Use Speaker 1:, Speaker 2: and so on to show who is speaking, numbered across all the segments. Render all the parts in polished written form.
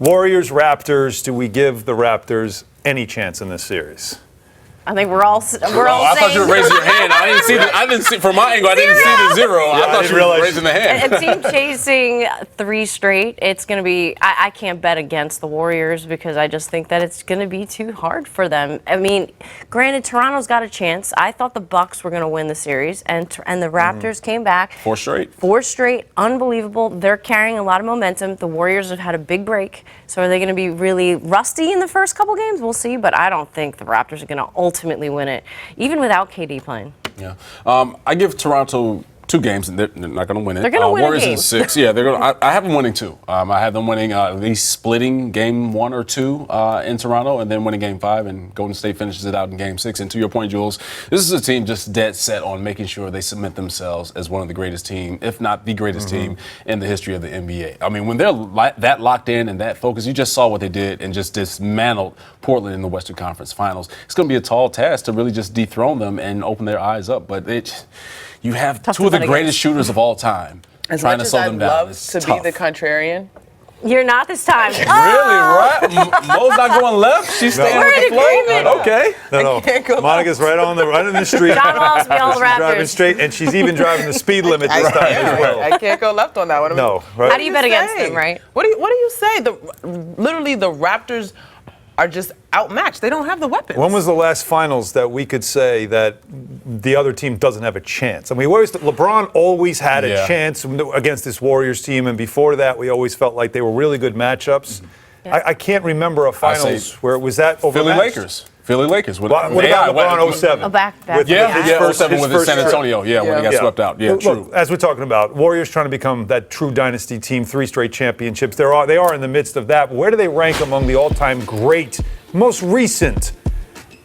Speaker 1: Warriors, Raptors. Do we give the Raptors any chance in this series?
Speaker 2: I think we're all
Speaker 3: I
Speaker 2: saying.
Speaker 3: thought you were raising your hand. I didn't see from my angle. I didn't see the zero.
Speaker 1: Yeah,
Speaker 3: I thought you were raising the hand.
Speaker 2: A team chasing 3 straight. It's going to be. I can't bet against the Warriors because I just think that it's going to be too hard for them. I mean, granted, Toronto's got a chance. I thought the Bucks were going to win the series, and the Raptors came back.
Speaker 3: 4 straight.
Speaker 2: 4 straight, unbelievable. They're carrying a lot of momentum. The Warriors have had a big break, so are they going to be really rusty in the first couple games? We'll see, but I don't think the Raptors are going to ultimately win it, even without KD playing.
Speaker 3: Yeah, I give Toronto 2 games, and they're not going to win it.
Speaker 2: They're going to win
Speaker 3: Warriors
Speaker 2: a game.
Speaker 3: in 6. Yeah, they're going. I have them winning 2. I have them winning at least splitting game 1 or 2 in Toronto, and then winning game 5, and Golden State finishes it out in game 6. And to your point, Jules, this is a team just dead set on making sure they cement themselves as one of the greatest team, if not the greatest team in the history of the NBA. I mean, when they're that locked in and that focused, you just saw what they did and just dismantled Portland in the Western Conference Finals. It's going to be a tall task to really just dethrone them and open their eyes up, but you have
Speaker 2: Tough
Speaker 3: 2 of the
Speaker 2: to bet
Speaker 3: greatest shooters of all time.
Speaker 4: As
Speaker 3: trying
Speaker 4: much
Speaker 3: to
Speaker 4: as
Speaker 3: slow
Speaker 4: I
Speaker 3: them down.
Speaker 4: love
Speaker 3: It's
Speaker 4: to
Speaker 3: tough.
Speaker 4: be the contrarian,
Speaker 2: You're not this time.
Speaker 3: Really, right? Mo's not going left. She's staying
Speaker 2: We're
Speaker 3: with
Speaker 2: in
Speaker 3: the flow.
Speaker 2: agreement.
Speaker 3: Okay.
Speaker 1: No.
Speaker 4: can't go
Speaker 1: Monica's right in the street.
Speaker 2: John loves me, all the
Speaker 1: She's driving
Speaker 2: Raptors.
Speaker 1: straight, and she's even driving the speed limit this time as well.
Speaker 4: I can't go left on that one.
Speaker 1: No, right?
Speaker 2: How do you bet against them, right?
Speaker 4: What do you say? Literally, the Raptors are just outmatched. They don't have the weapons.
Speaker 1: When was the last finals that we could say that the other team doesn't have a chance? I mean, LeBron always had a chance against this Warriors team, and before that, we always felt like they were really good matchups.
Speaker 2: Yeah.
Speaker 1: I can't remember a finals where it was that overmatched.
Speaker 3: Philly Lakers.
Speaker 1: What about LeBron 07?
Speaker 2: A back.
Speaker 1: His
Speaker 3: 07 with
Speaker 1: first
Speaker 3: San Antonio. Yeah, when he got swept out. Yeah,
Speaker 1: Look,
Speaker 3: true.
Speaker 1: as we're talking about, Warriors trying to become that true dynasty team, 3 straight championships. They are in the midst of that. But where do they rank among the all-time great, most recent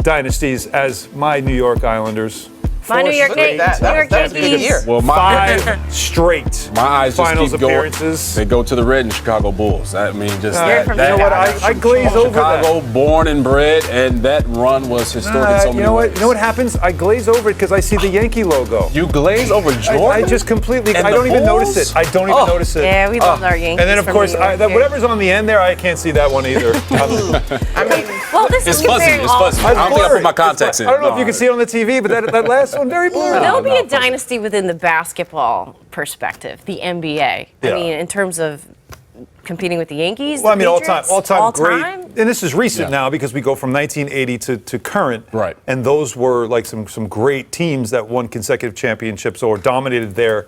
Speaker 1: dynasties as my New York Islanders?
Speaker 2: My New York Yankees.
Speaker 4: That's a good year.
Speaker 3: Well,
Speaker 1: 5 straight
Speaker 3: my eyes
Speaker 1: finals
Speaker 3: just keep going.
Speaker 1: appearances.
Speaker 3: They go to the red in Chicago Bulls. I mean, just
Speaker 2: You're from
Speaker 1: You know what? I glaze over
Speaker 3: Chicago,
Speaker 1: that.
Speaker 3: born and bred, and that run was historic in so many ways.
Speaker 1: You know what happens? I glaze over it because I see the Yankee logo.
Speaker 3: You glaze over Jordan?
Speaker 1: I just completely.
Speaker 3: And
Speaker 1: I
Speaker 3: the
Speaker 1: don't even
Speaker 3: Bulls?
Speaker 1: notice it. I don't even notice it.
Speaker 2: Yeah, we love our Yankees.
Speaker 1: And then, of
Speaker 2: from
Speaker 1: course,
Speaker 2: New York.
Speaker 1: whatever's on the end there, I can't see that one either.
Speaker 4: I mean,
Speaker 2: Well, this
Speaker 3: It's
Speaker 2: is
Speaker 3: fuzzy.
Speaker 2: comparing
Speaker 3: It's
Speaker 2: all.
Speaker 3: fuzzy. I don't think I put my contacts in.
Speaker 1: I don't know if you can see it on the TV, but that last one, very blurry.
Speaker 2: There'll be a dynasty within the basketball perspective, the NBA. I
Speaker 1: Yeah.
Speaker 2: mean, in terms of competing with the Yankees.
Speaker 1: Well, I
Speaker 2: the
Speaker 1: mean,
Speaker 2: Patriots,
Speaker 1: all-time great.
Speaker 2: time?
Speaker 1: And this is recent
Speaker 3: Yeah.
Speaker 1: now because we go from 1980 to current.
Speaker 3: Right.
Speaker 1: And those were like some great teams that won consecutive championships or dominated their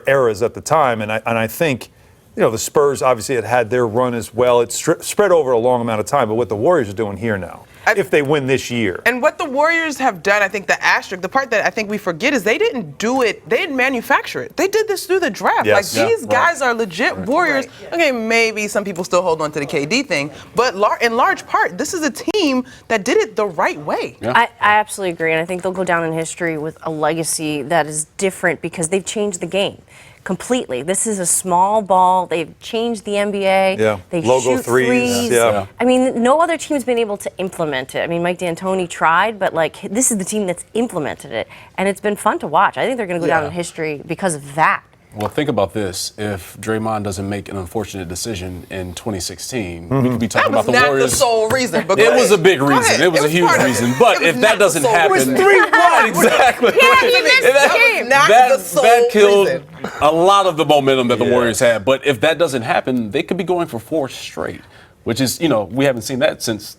Speaker 1: eras at the time. And I think, the Spurs obviously had their run as well. It's spread over a long amount of time. But what the Warriors are doing here now, if they win this year.
Speaker 4: and what the Warriors have done, I think the asterisk, the part that I think we forget is they didn't do it, they didn't manufacture it. They did this through the draft.
Speaker 1: Yes.
Speaker 4: Like, these
Speaker 3: Yeah,
Speaker 4: guys are legit Warriors.
Speaker 2: Right.
Speaker 4: Okay, maybe some people still hold on to the KD thing, but in large part, this is a team that did it the right way.
Speaker 3: Yeah.
Speaker 2: I absolutely agree, and I think they'll go down in history with a legacy that is different because they've changed the game completely. This is a small ball. They've changed the NBA.
Speaker 1: Yeah.
Speaker 2: They
Speaker 1: Logo
Speaker 2: shoot
Speaker 1: threes. Yeah.
Speaker 2: I mean, no other team's been able to implement it. I mean, Mike D'Antoni tried, but this is the team that's implemented it, and it's been fun to watch. I think they're going to go down in history because of that.
Speaker 3: Well, think about this. If Draymond doesn't make an unfortunate decision in 2016, we could be talking
Speaker 4: That was
Speaker 3: about the
Speaker 4: not
Speaker 3: Warriors.
Speaker 4: the sole reason. But
Speaker 3: It was a big
Speaker 4: Go
Speaker 3: reason.
Speaker 4: ahead.
Speaker 3: It was a huge
Speaker 4: part of it.
Speaker 3: reason. But
Speaker 4: It was
Speaker 3: if
Speaker 4: not
Speaker 3: that
Speaker 4: the
Speaker 3: doesn't
Speaker 4: sole
Speaker 3: happen,
Speaker 4: reason.
Speaker 3: right, exactly.
Speaker 2: Yeah, he missed the game.
Speaker 4: Not the sole
Speaker 3: that killed
Speaker 4: reason.
Speaker 3: a lot of the momentum that the Warriors had. But if that doesn't happen, they could be going for 4 straight. Which is, we haven't seen that since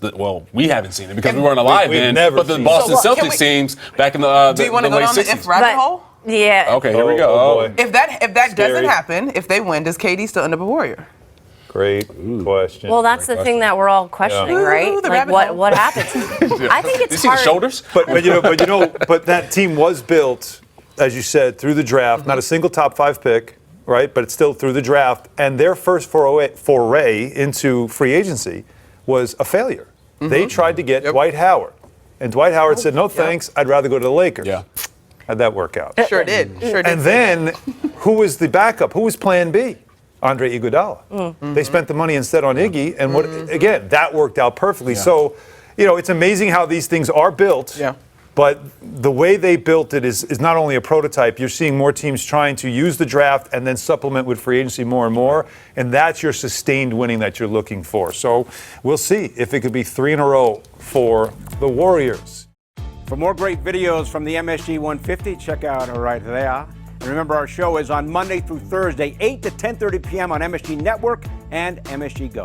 Speaker 3: we haven't seen it because we weren't alive
Speaker 1: we've
Speaker 3: then.
Speaker 1: never
Speaker 3: But the
Speaker 1: seen it.
Speaker 3: Boston
Speaker 4: So, can
Speaker 3: Celtics
Speaker 4: we-
Speaker 3: teams back in the
Speaker 4: Do you want to go
Speaker 3: late
Speaker 4: down the
Speaker 3: 60s.
Speaker 4: if rabbit hole?
Speaker 2: Yeah.
Speaker 3: Okay, here we go.
Speaker 1: Oh, boy.
Speaker 4: If that
Speaker 1: Scary.
Speaker 4: doesn't happen, if they win, does KD still end up a Warrior?
Speaker 1: Great question.
Speaker 2: Well, that's the thing that we're all questioning,
Speaker 4: Yeah.
Speaker 2: right?
Speaker 4: Ooh, the
Speaker 2: Like,
Speaker 4: rabbit hole.
Speaker 2: what happens? I think it's
Speaker 3: You see
Speaker 2: hard.
Speaker 3: the shoulders?
Speaker 1: But that team was built, as you said, through the draft. Not a single top 5 pick, right? But it's still through the draft. And their first foray into free agency was a failure. They tried to get Dwight Howard, and Dwight Howard said, "No thanks. I'd rather go to the Lakers."
Speaker 3: Yeah.
Speaker 1: How'd that work out?
Speaker 4: Sure did. Sure did.
Speaker 1: And then, who was the backup? Who was Plan B? Andre Iguodala. They spent the money instead on Iggy, and again, that worked out perfectly.
Speaker 3: Yeah.
Speaker 1: So, it's amazing how these things are built.
Speaker 4: Yeah.
Speaker 1: But the way they built it is not only a prototype. You're seeing more teams trying to use the draft and then supplement with free agency more and more. And that's your sustained winning that you're looking for. So we'll see if it could be 3 in a row for the Warriors.
Speaker 5: For more great videos from the MSG 150, check out right there. And remember, our show is on Monday through Thursday, 8 to 10:30 p.m. on MSG Network and MSG Go.